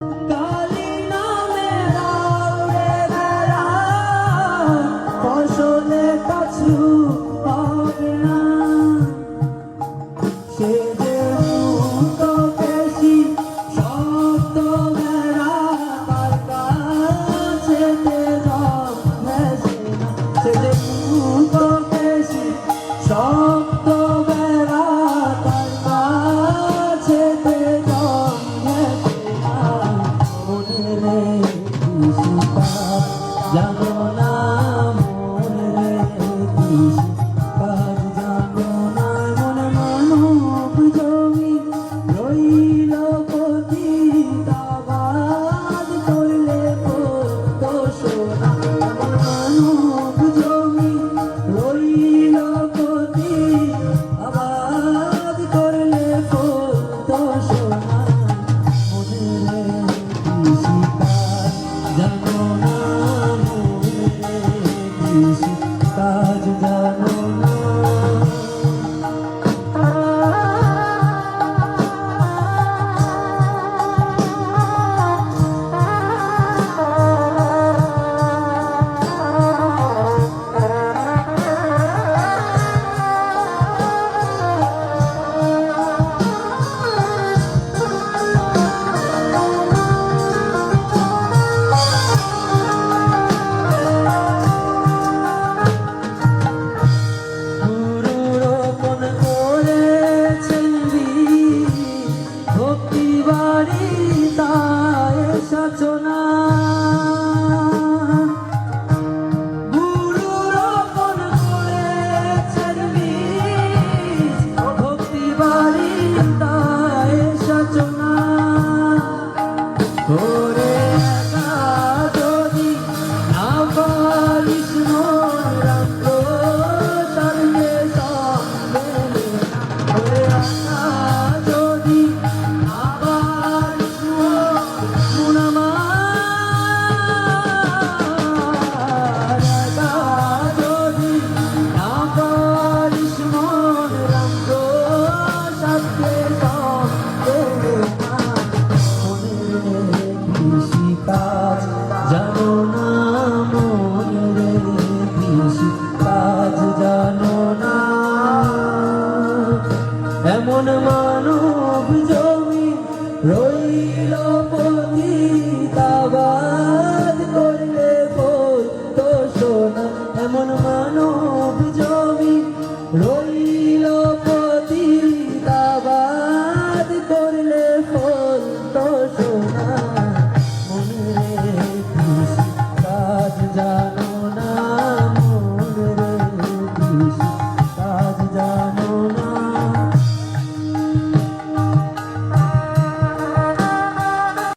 কালী নামে দৌড়ে বেড়া, ফসলে কচু হবে না। সে যে মুক্ত পেশি শব্দ বেড়া, তার কাছেতে জল ভেসে না। সে যে মুক্ত পেশি শব্দ বেড়া, তার কাছেতে জল ভেসে না। মনে রে কৃষিকা জানো না, মনে রে কৃষিকা জানো না। মনে মানব জমি রইল পতিত, আবাদ করলে পড়তো সোনা। মানব জমি রইল পতিত, আবাদ করলে পড়তো সোনা। মনে রে কৃষিকাজ জানো না, মনে রে কৃষিকাজ জানো না। গুরুরোপণ করেছেন বীজ, ভক্তি বাড়ি তাই সাচনা। গুরুরোপণ করেছেন বীজ, ভক্তি বাড়ি তাই সাচনা। করে একা যদি না পারিস মন, রাম প্রসাদকে সঙ্গে নে। করে একা যদি না পারিস মন আমার, একা যদি না পারিস মন, রাম প্রসাদকে সঙ্গে নে না। মনে রে কৃষিকাজ জানো না, মনে রে কৃষিকাজ জানো না। এমন মানব জমি রইল পতিত,